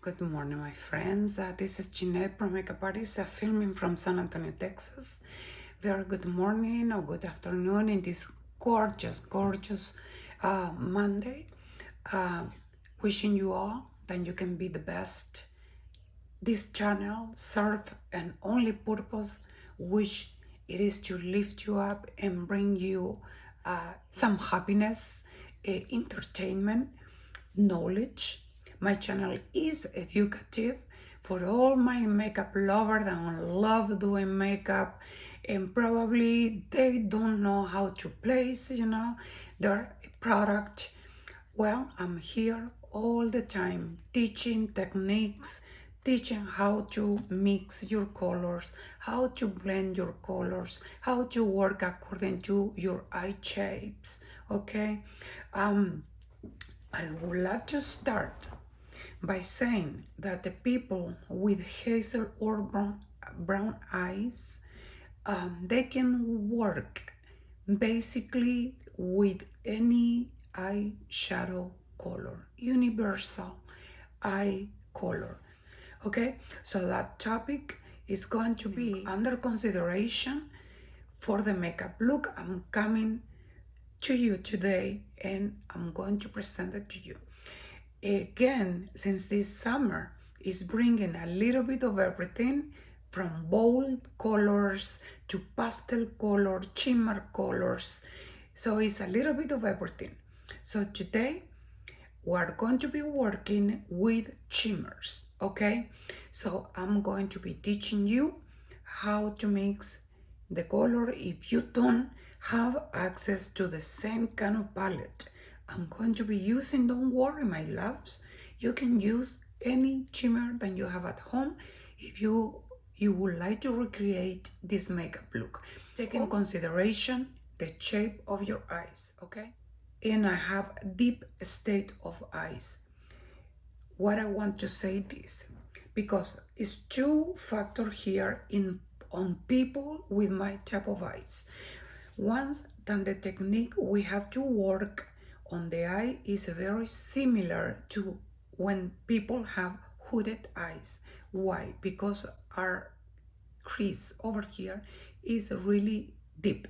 Good morning, my friends. This is Jeannette from Makeup Artist, filming from San Antonio, Texas. Very good morning or good afternoon in this gorgeous Monday. Wishing you all that you can be the best. This channel serves an only purpose, which it is to lift you up and bring you some happiness, entertainment, knowledge. My channel is educative for all my makeup lovers that love doing makeup and probably they don't know how to place, their product. Well, I'm here all the time teaching techniques, teaching how to mix your colors, how to blend your colors, how to work according to your eye shapes, okay? I would like to start by saying that the people with hazel or brown eyes, they can work basically with any eyeshadow color, universal eye colors. Okay, so that topic is going to be under consideration for the makeup look I'm coming to you today, and I'm going to present it to you. Again, since this summer is bringing a little bit of everything from bold colors to pastel color, shimmer colors. So it's a little bit of everything. So today we're going to be working with shimmers, okay? So I'm going to be teaching you how to mix the color if you don't have access to the same kind of palette I'm going to be using. Don't worry, my loves, you can use any shimmer that you have at home if you would like to recreate this makeup look. Take in consideration the shape of your eyes, okay? And I have a deep state of eyes. What I want to say this, because it's two factors here on people with my type of eyes. Once done the technique we have to work on the eye is very similar to when people have hooded eyes. Why? Because our crease over here is really deep.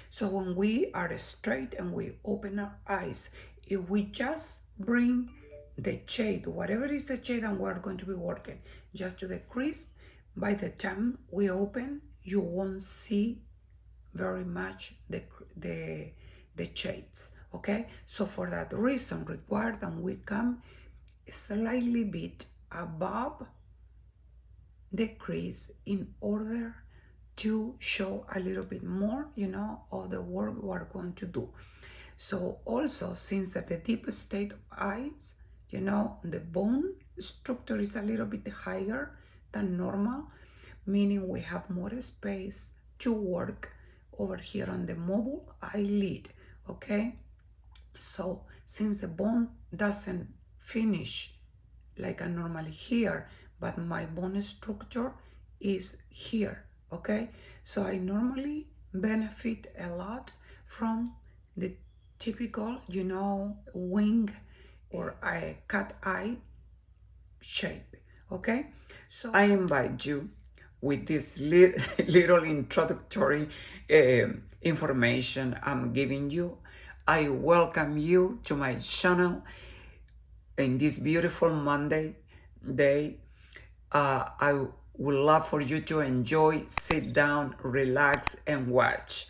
So when we are straight and we open our eyes, if we just bring the shade, whatever is the shade and we're going to be working, just to the crease, by the time we open, you won't see very much the shades, okay? So for that reason, required that we come slightly bit above the crease in order to show a little bit more, of the work we're going to do. So also, since that the deep state of eyes, the bone structure is a little bit higher than normal, meaning we have more space to work over here on the mobile eyelid, okay? So since the bone doesn't finish like I normally here, but my bone structure is here, okay? So I normally benefit a lot from the typical, wing or a cat eye shape, okay? So I invite you with this little introductory information I'm giving you. I welcome you to my channel in this beautiful Monday day. I would love for you to enjoy, sit down, relax, and watch.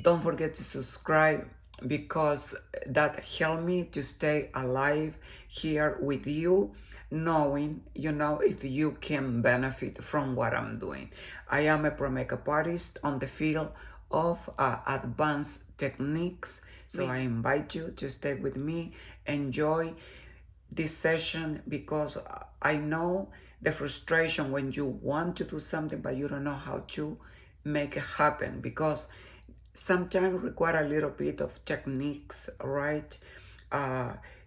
Don't forget to subscribe because that helps me to stay alive here with you, knowing, if you can benefit from what I'm doing. I am a pro makeup artist on the field of advanced techniques. So I invite you to stay with me, enjoy this session, because I know the frustration when you want to do something but you don't know how to make it happen, because sometimes require a little bit of techniques, right?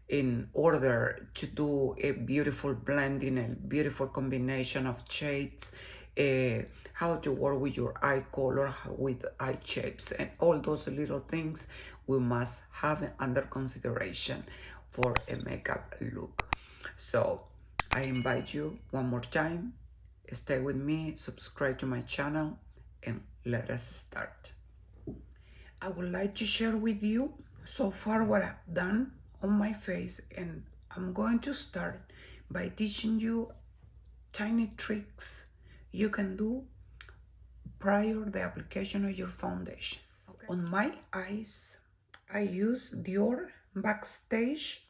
In order to do a beautiful blending, a beautiful combination of shades, how to work with your eye color, with eye shapes, and all those little things we must have under consideration for a makeup look. So I invite you one more time, stay with me, subscribe to my channel, and let us start. I would like to share with you so far what I've done on my face, and I'm going to start by teaching you tiny tricks you can do prior the application of your foundation. Okay. On my eyes, I use Dior Backstage.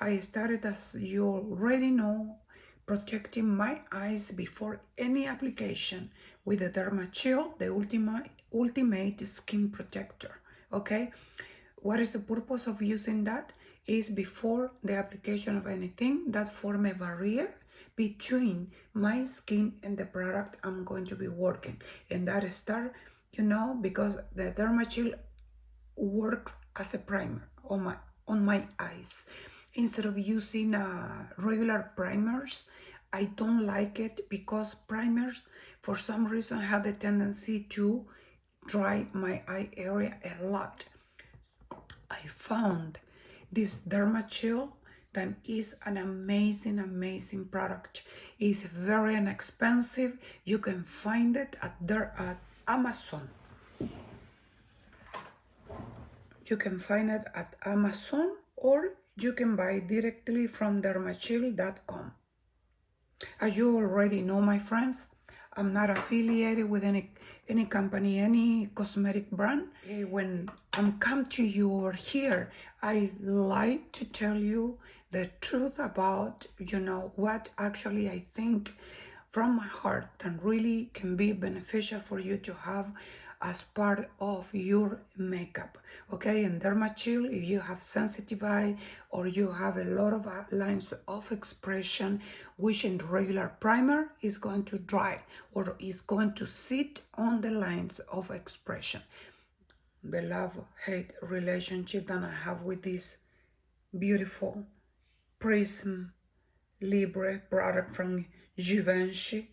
I started, as you already know, protecting my eyes before any application with the Derma Chill, the ultimate skin protector. Okay, what is the purpose of using that? Is before the application of anything that form a barrier between my skin and the product I'm going to be working, and that start, because the Derma Chill works as a primer on my eyes. Instead of using regular primers, I don't like it because primers for some reason have the tendency to dry my eye area a lot. I found this Derma Chill that is an amazing product. It's very inexpensive. You can find it at Amazon. You can find it at Amazon, or you can buy directly from dermachill.com. As you already know, my friends, I'm not affiliated with any company, any cosmetic brand. When I'm come to you over here, I like to tell you the truth about, what actually I think from my heart and really can be beneficial for you to have as part of your makeup. Okay, and Derma Chill, if you have sensitive eye or you have a lot of lines of expression, which in regular primer is going to dry or is going to sit on the lines of expression. The love-hate relationship that I have with this beautiful Prism Libre product from Givenchy.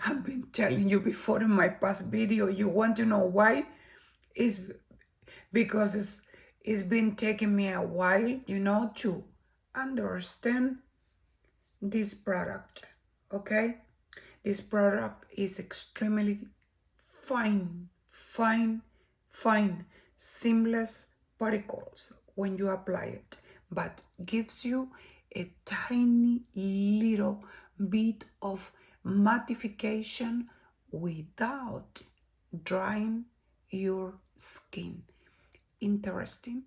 I've been telling you before in my past video. You want to know why? It's because it's been taking me a while, to understand this product. Okay, this product is extremely fine, seamless particles when you apply it, but gives you a tiny little bit of mattification without drying your skin. Interesting.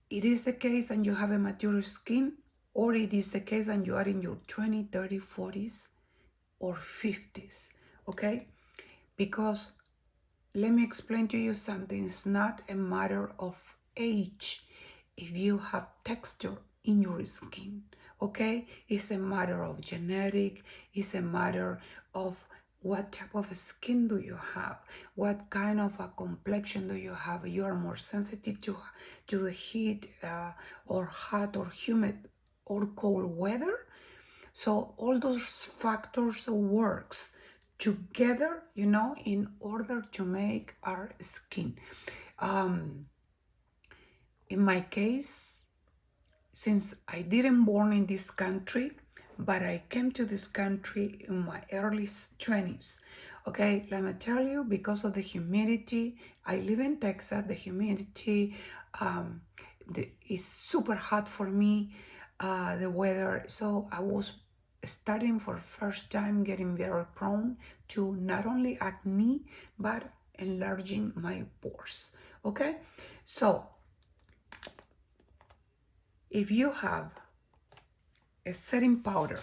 It is the case that you have a mature skin, or it is the case that you are in your 20s, 30s, 40s, or 50s, okay? Because let me explain to you something. It's not a matter of age if you have texture in your skin, okay? It's a matter of genetic, it's a matter of what type of skin do you have, what kind of a complexion do you have. You are more sensitive to the heat or hot or humid or cold weather. So all those factors works together, in order to make our skin. In my case, since I didn't born in this country, but I came to this country in my early 20s. Okay, let me tell you, because of the humidity, I live in Texas, the humidity is super hot for me, the weather. So I was starting for the first time getting very prone to not only acne, but enlarging my pores. Okay, so if you have a setting powder,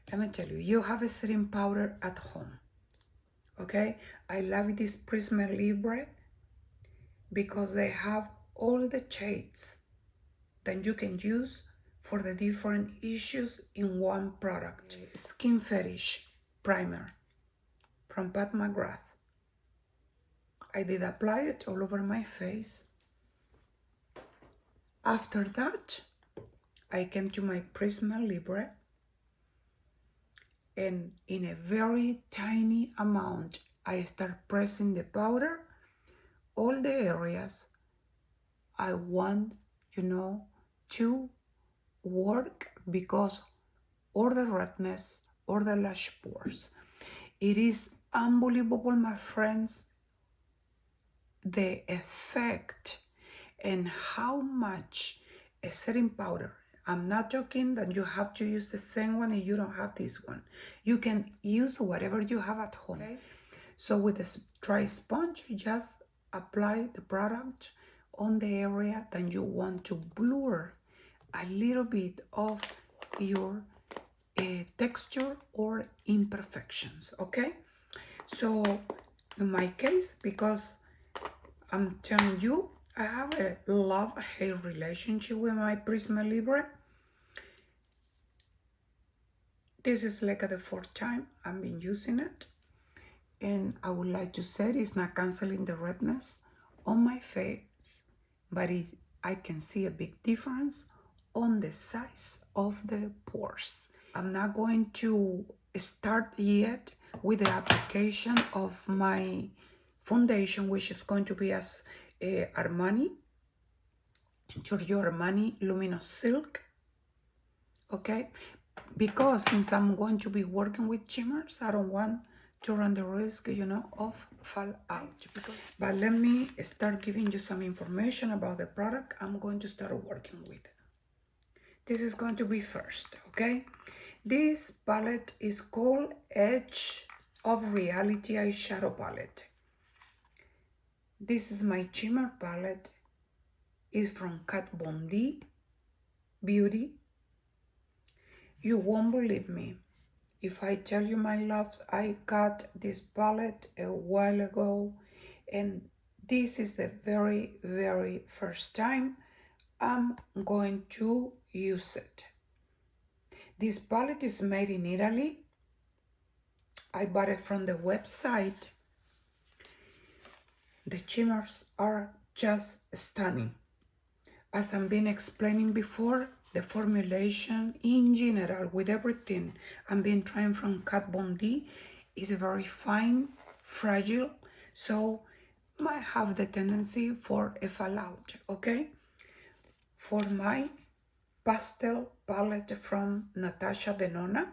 let me tell you, you have a setting powder at home. Okay, I love this Prism Libre because they have all the shades that you can use for the different issues in one product. Skin Fetish Primer from Pat McGrath. I did apply it all over my face. After that, I came to my Prism Libre, and in a very tiny amount, I start pressing the powder all the areas I want, to work because or the redness or the lash pores. It is unbelievable, my friends, the effect and how much a setting powder. I'm not joking that you have to use the same one if you don't have this one. You can use whatever you have at home. Okay? So with a dry sponge, just apply the product on the area that you want to blur a little bit of your texture or imperfections, okay? So in my case, because I'm telling you, I have a love-hate relationship with my Prisma Libre. This is like the fourth time I've been using it. And I would like to say it's not canceling the redness on my face, but I can see a big difference on the size of the pores. I'm not going to start yet with the application of my foundation, which is going to be as Armani, Giorgio Armani Luminous Silk, okay? Because since I'm going to be working with shimmers, I don't want to run the risk, you know, of fall out. But let me start giving you some information about the product I'm going to start working with. This is going to be first, okay? This palette is called Edge of Reality Eyeshadow Palette. This is my shimmer palette. It's from Kat Von D Beauty. You won't believe me if I tell you, my loves, I got this palette a while ago, and this is the very, very first time I'm going to use it. This palette is made in Italy. I bought it from the website. The shimmers are just stunning. As I've been explaining before, the formulation in general with everything I've been trying from Kat Von D is very fine, fragile, so might have the tendency for a fallout, okay? For my pastel palette from Natasha Denona.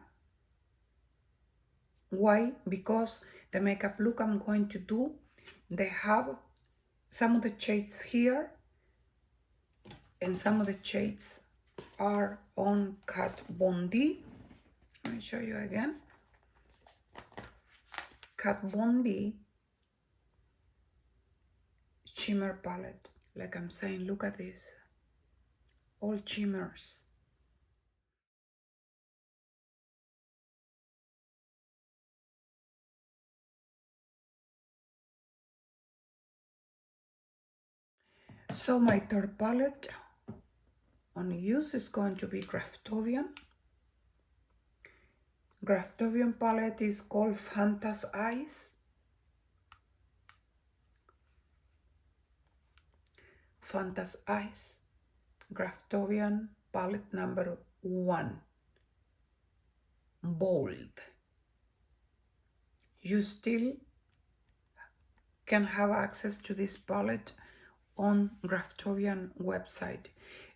Why? Because the makeup look I'm going to do, they have some of the shades here and some of the shades are on Kat Von D. Let me show you again. Kat Von D shimmer palette. Like I'm saying, look at this. All shimmers. So my third palette on use is going to be Graftovian. Graftovian palette is called Fantas Eyes. Fantas Eyes. Graftovian palette number 1. Bold. You still can have access to this palette on Graftovian website.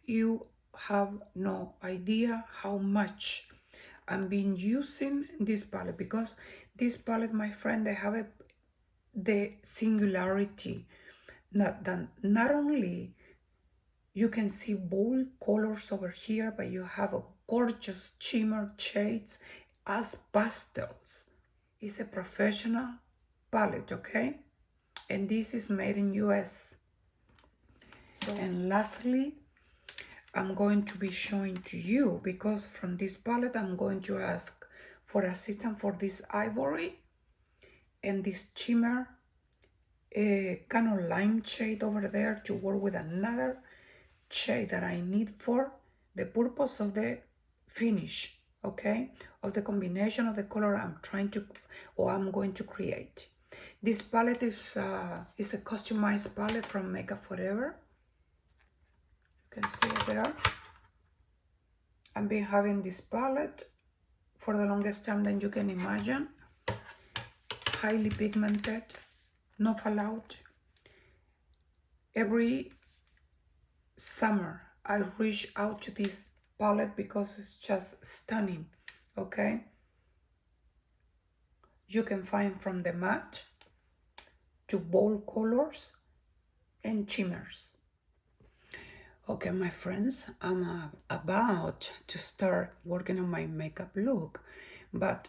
You have no idea how much I've been using this palette, because this palette, my friend, they have the singularity that not only you can see bold colors over here, but you have a gorgeous shimmer shades as pastels. It's a professional palette, okay? And this is made in US. So, and lastly, I'm going to be showing to you, because from this palette I'm going to ask for assistance for this ivory and this shimmer kind of lime shade over there to work with another shade that I need for the purpose of the finish, okay, of the combination of the color I'm trying to, or I'm going to create. This palette is a customized palette from Makeup Forever. You can see it there. I've been having this palette for the longest time than you can imagine. Highly pigmented, no fallout. Every summer I reach out to this palette because it's just stunning, okay? You can find from the matte to bold colors and shimmers. Okay, my friends, I'm about to start working on my makeup look, but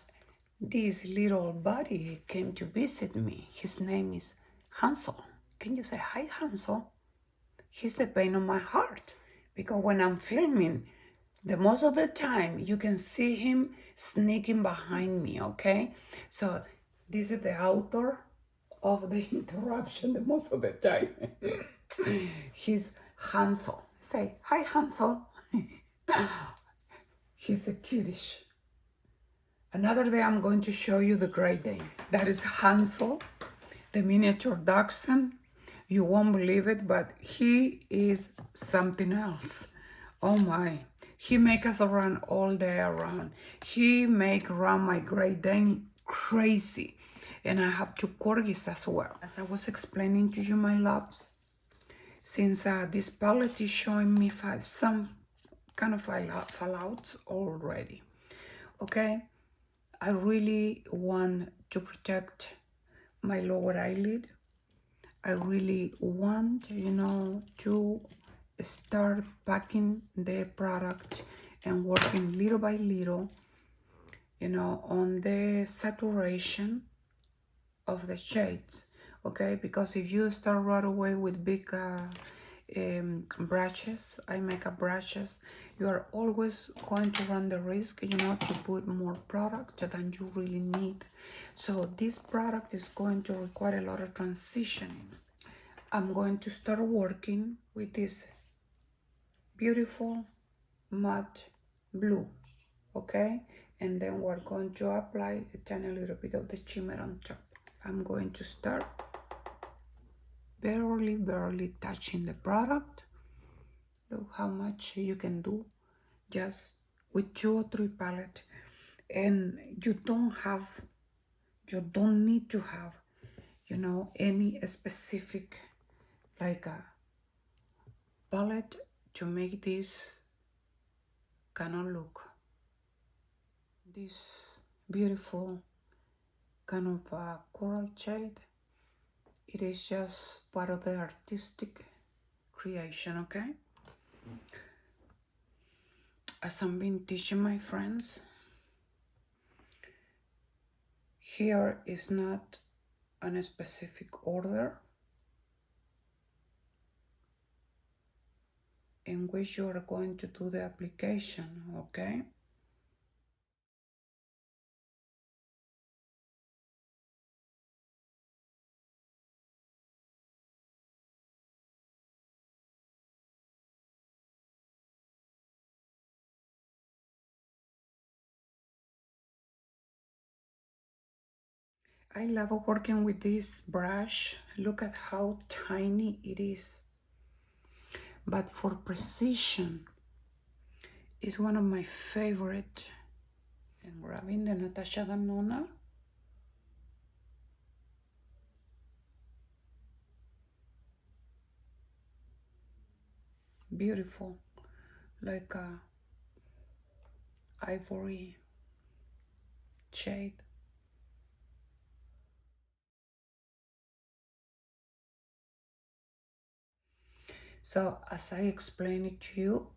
this little buddy came to visit me. His name is Hansel. Can you say hi, Hansel? He's the pain of my heart because when I'm filming, the most of the time you can see him sneaking behind me, okay? So this is the author of the interruption the most of the time. He's Hansel. Say, hi, Hansel. He's a cutish. Another day I'm going to show you the Great Dane. That is Hansel, the miniature dachshund. You won't believe it, but he is something else. Oh my. He make us run all day around. He make run my Great Dane crazy. And I have two corgis as well. As I was explaining to you, my loves, since this palette is showing me some kind of fallouts already, okay? I really want to protect my lower eyelid. I really want, you know, to start packing the product and working little by little, you know, on the saturation of the shades, okay? Because if you start right away with big brushes, eye makeup brushes, you are always going to run the risk, you know, to put more product than you really need. So this product is going to require a lot of transitioning. I'm going to start working with this beautiful matte blue, okay? And then we're going to apply a tiny little bit of the shimmer on top. I'm going to start barely touching the product. Look how much you can do just with 2 or 3 palettes. And you don't need to have, you know, any specific like a palette to make this kind of look. This beautiful kind of coral shade, it is just part of the artistic creation, okay? As I'm being teaching my friends, here is not on a specific order in which you are going to do the application, okay? I love working with this brush. Look at how tiny it is. But for precision, it's one of my favorite. And grabbing the Natasha Danona. Beautiful, like a ivory shade. So as I explained it to you,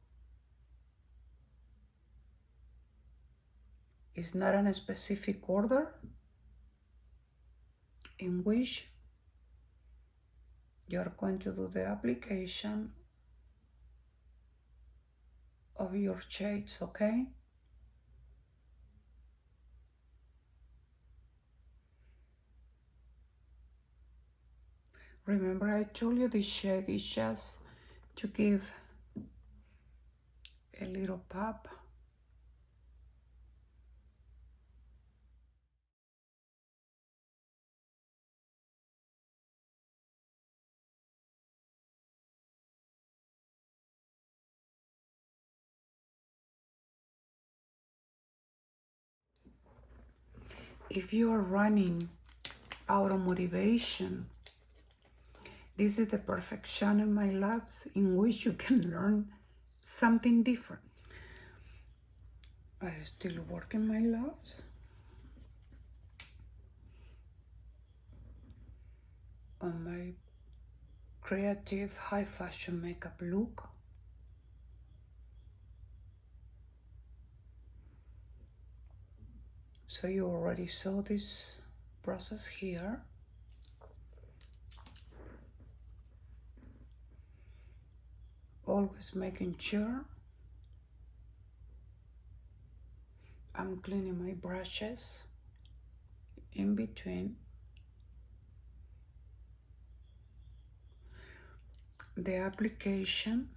it's not in a specific order in which you're going to do the application of your shades, okay? Remember I told you this shade is just to give a little pop. If you are running out of motivation, this is the perfect channel, my loves, in which you can learn something different. I'm still working, my loves, on my creative high fashion makeup look. So you already saw this process here. Always making sure I'm cleaning my brushes in between the application.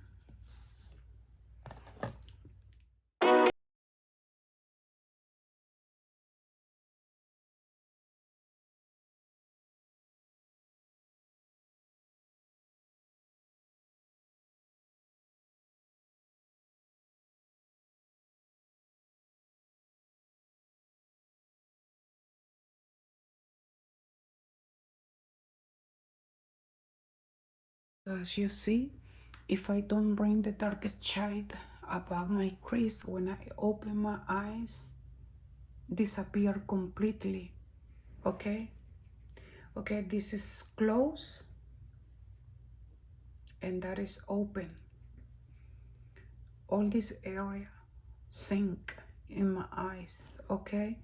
As you see, if I don't bring the darkest shade above my crease, when I open my eyes, disappear completely. Okay? Okay, this is closed and that is open. All this area sink in my eyes. Okay?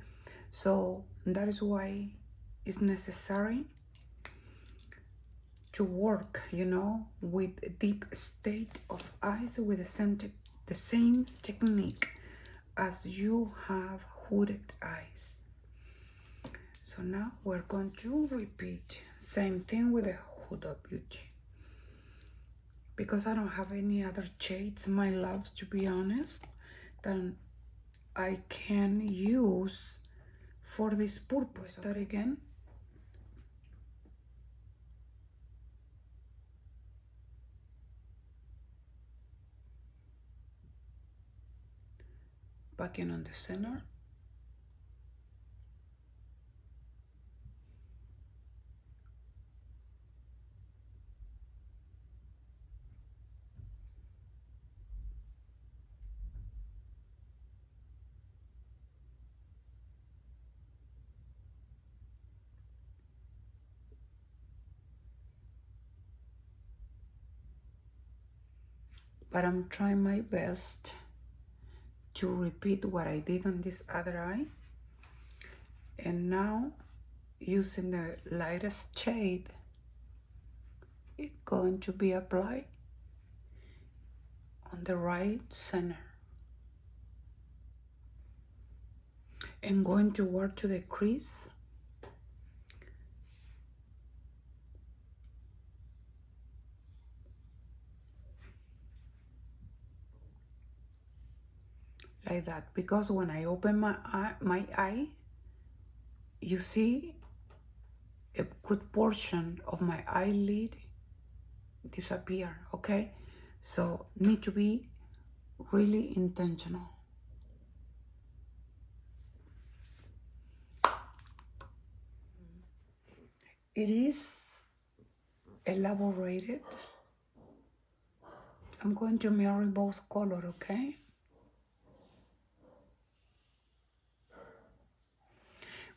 So that is why it's necessary to work, you know, with a deep state of eyes with the same technique as you have hooded eyes. So now we're going to repeat same thing with the Huda Beauty, because I don't have any other shades, my loves, to be honest, than I can use for this purpose. Start again. Back in on the center. But I'm trying my best to repeat what I did on this other eye. And now, using the lightest shade, it's going to be applied on the right center. And going to work to the crease. Like that, because when I open my eye, you see a good portion of my eyelid disappear, okay? So need to be really intentional. It is elaborated. I'm going to marry both color, okay?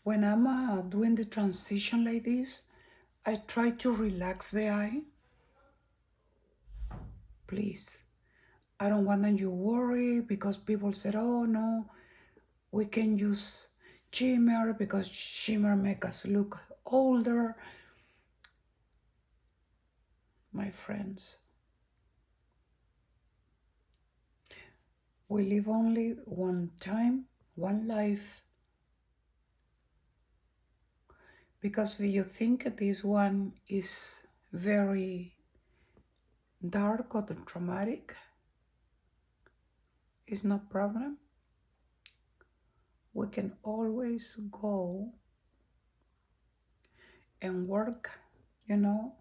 When I'm doing the transition like this, I try to relax the eye. Please. I don't want that you worry, because people said, oh no, we can use shimmer because shimmer make us look older. My friends, we live only one time, one life. Because if you think this one is very dark or dramatic, it's no problem. We can always go and work, you know,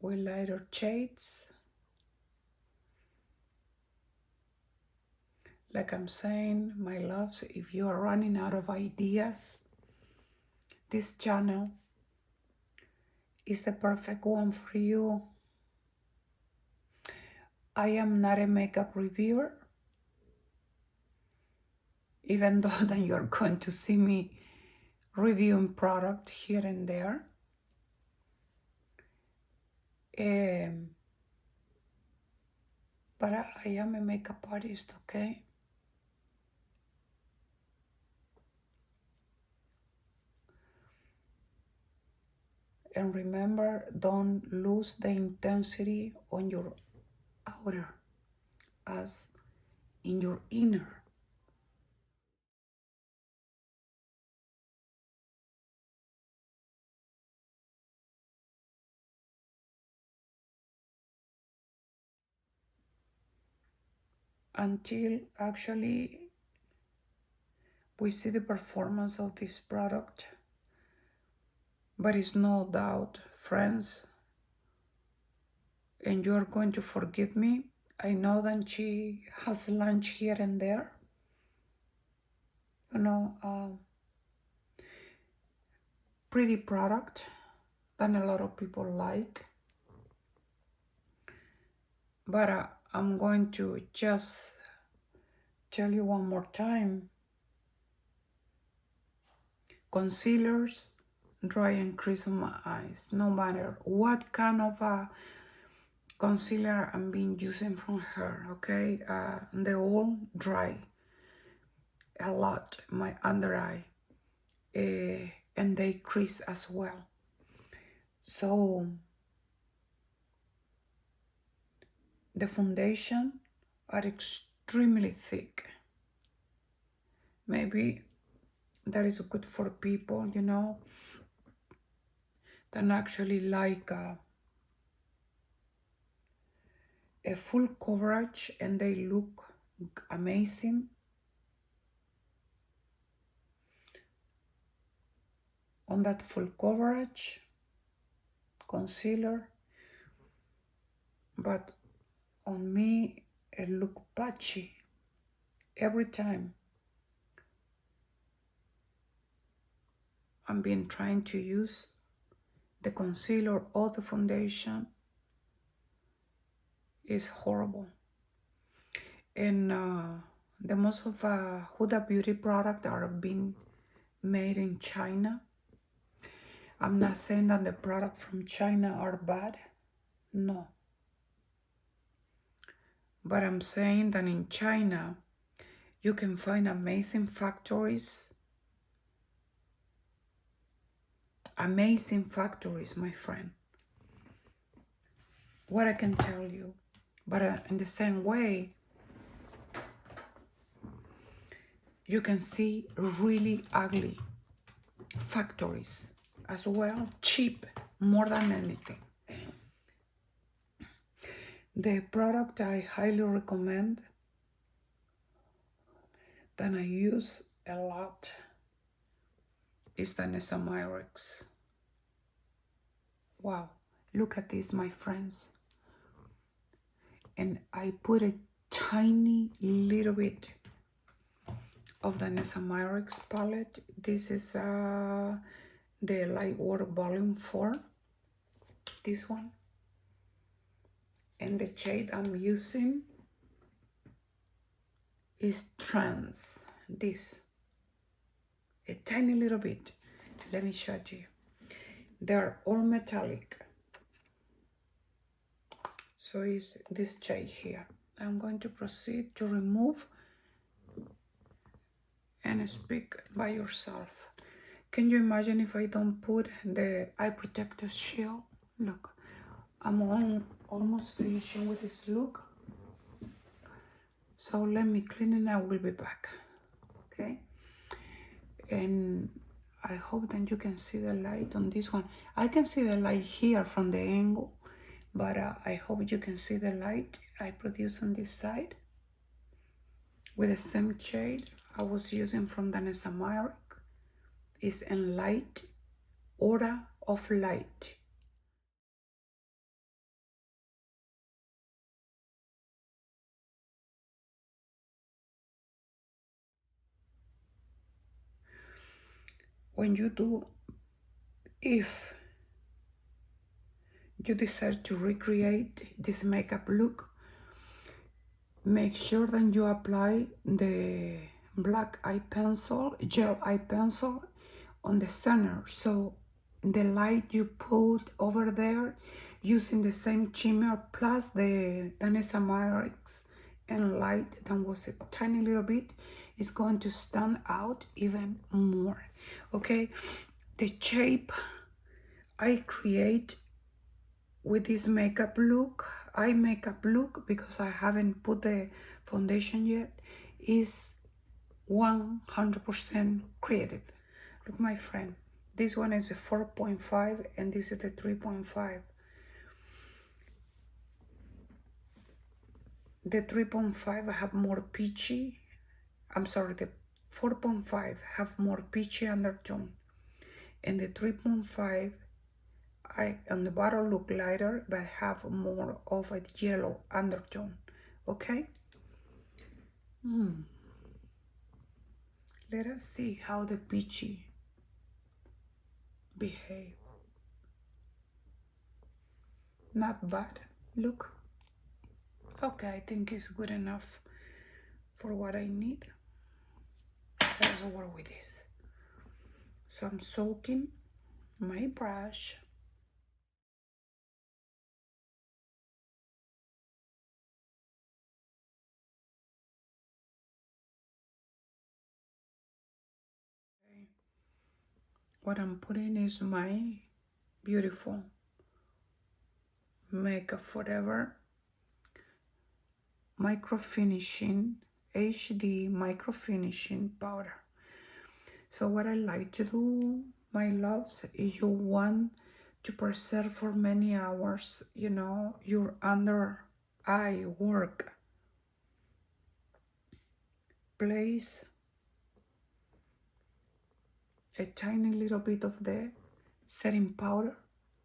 with lighter shades. Like I'm saying, my loves, if you are running out of ideas, this channel is the perfect one for you. I am not a makeup reviewer, even though then you're going to see me reviewing product here and there. But I am a makeup artist, okay? And remember, don't lose the intensity on your outer as in your inner. Until actually we see the performance of this product. But it's no doubt, friends, and you're going to forgive me. I know that she has lunch here and there. You know, pretty product that a lot of people like. But I'm going to just tell you one more time. Concealers dry and crease on my eyes, no matter what kind of a concealer I'm being using from her, okay? They all dry a lot, my under eye, and they crease as well. So the foundation are extremely thick. Maybe that is good for people, you know, that actually like a full coverage and they look amazing. On that full coverage concealer, but on me it look patchy every time I'm been trying to use the concealer or the foundation. Is horrible. And the most of Huda Beauty product are being made in China. I'm not saying that the product from China are bad, no. But I'm saying that in China, you can find amazing factories. Amazing factories, my friend. What I can tell you. But in the same way, you can see really ugly factories as well, cheap, more than anything. The product I highly recommend that I use a lot is the Nesamyrex. Wow, look at this, my friends. And I put a tiny little bit of the Nesamyrex palette. This is the Light Water Volume 4, this one. And the shade I'm using is Trans, this. A tiny little bit. Let me show you. They're all metallic. So it's this shade here. I'm going to proceed to remove and speak by yourself. Can you imagine if I don't put the eye protector shield? Look, I'm almost finishing with this look. So let me clean it and I will be back, okay? And I hope that you can see the light on this one. I can see the light here from the angle, but I hope you can see the light I produce on this side with the same shade I was using from the Nesamyrex. It's in Light, Aura of Light. When you do, if you decide to recreate this makeup look, make sure that you apply the black eye pencil, gel eye pencil on the center. So the light you put over there using the same shimmer plus the Danessa Myricks and light that was a tiny little bit is going to stand out even more. Okay, the shape I create with this makeup look, eye makeup look, because I haven't put the foundation yet, is 100% creative. Look, my friend, this one is a 4.5 and this is the 3.5. The 3.5 have more peachy, I'm sorry, the 4.5 have more peachy undertone, and the 3.5 on the bottom look lighter but have more of a yellow undertone. Okay, let us see how the peachy behave. Not bad. Look, okay, I think it's good enough for what I need. Let's work with this. So I'm soaking my brush. What I'm putting is my beautiful Makeup Forever micro finishing HD micro finishing powder. So what I like to do, my loves, is you want to preserve for many hours, you know, your under eye work. Place a tiny little bit of the setting powder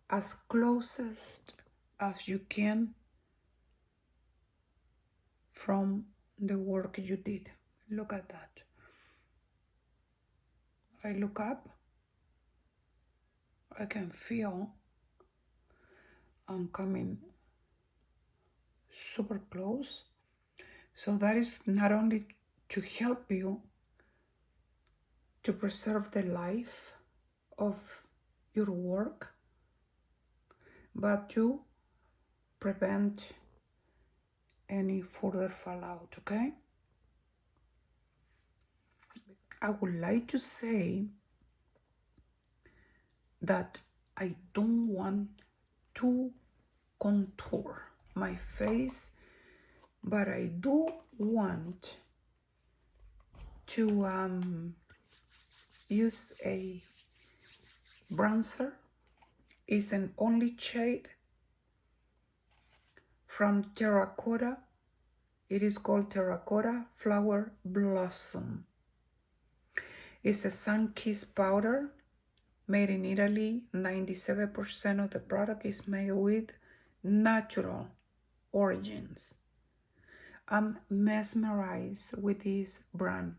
as closest as you can from the work you did. Look at that. I look up, I can feel I'm coming super close. So that is not only to help you to preserve the life of your work, but to prevent any further fallout, okay? I would like to say that I don't want to contour my face, but I do want to use a bronzer. It's an only shade from Terracotta. It is called Terracotta Flower Blossom. It's a sun-kissed powder made in Italy. 97% of the product is made with natural origins. I'm mesmerized with this brand.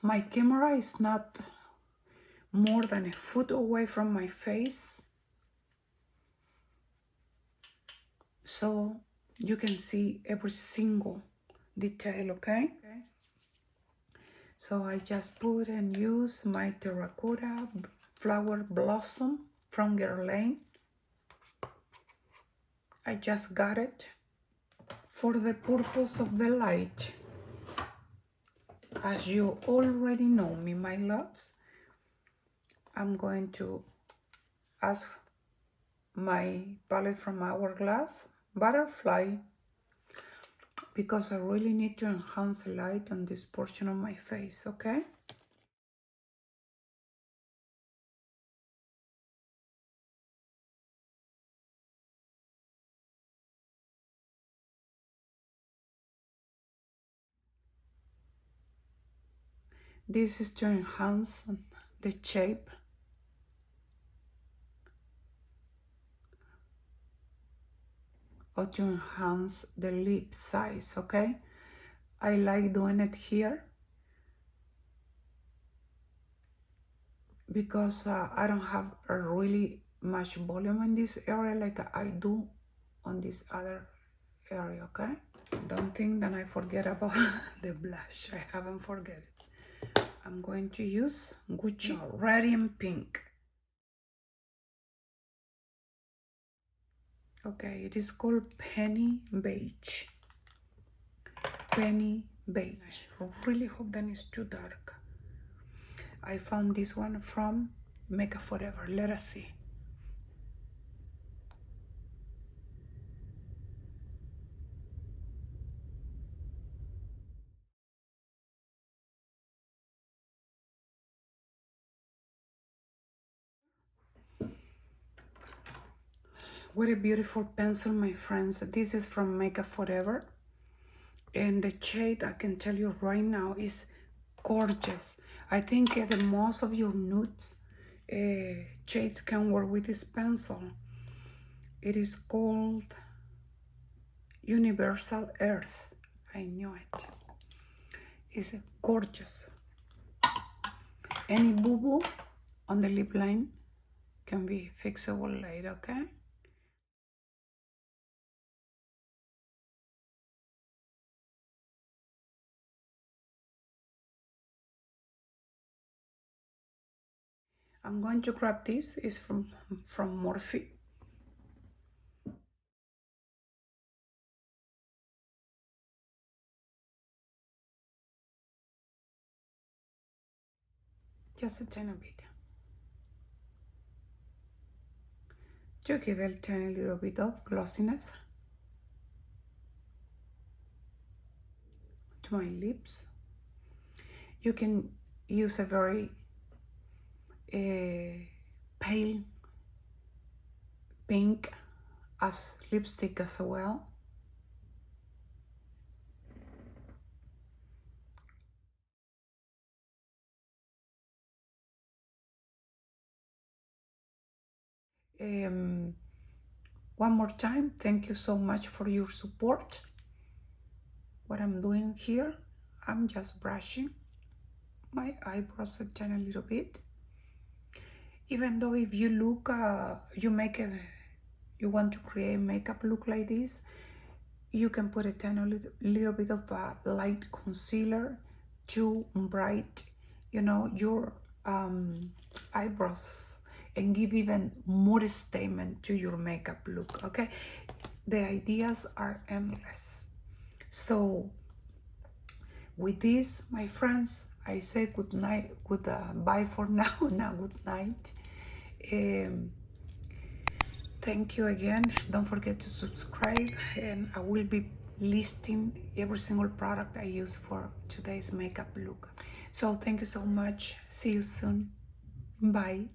My camera is not more than a foot away from my face, so you can see every single detail, okay? So I just put and use my Terracotta Flower Blossom from Guerlain. I just got it for the purpose of the light. As you already know me, my loves, I'm going to ask my palette from Hourglass Butterfly, because I really need to enhance the light on this portion of my face, okay? This is to enhance the shape or to enhance the lip size, okay? I like doing it here because I don't have a really much volume in this area like I do on this other area, okay? Don't think that I forget about the blush. I haven't forget it. I'm going to use Gucci Radiant Pink. Okay, it is called Penny Beige. Penny Beige. I really hope that it's too dark. I found this one from Makeup Forever. Let us see. What a beautiful pencil, my friends. This is from Makeup Forever. And the shade, I can tell you right now, is gorgeous. I think the most of your nudes shades can work with this pencil. It is called Universal Earth. I knew it. It's gorgeous. Any boo-boo on the lip line can be fixable later, okay? I'm going to grab this. It's from Morphe. Just a tiny bit. To give it a tiny little bit of glossiness to my lips. You can use a very pale pink as lipstick as well. One more time, thank you so much for your support. What I'm doing here, I'm just brushing my eyebrows a tiny little bit. Even though if you look, you want to create makeup look like this, you can put a tiny little bit of light concealer to bright, your eyebrows and give even more statement to your makeup look, okay? The ideas are endless. So with this, my friends, I say good night, bye for now, now good night. Thank you again. Don't forget to subscribe, and I will be listing every single product I use for today's makeup look. So thank you so much. See you soon. Bye.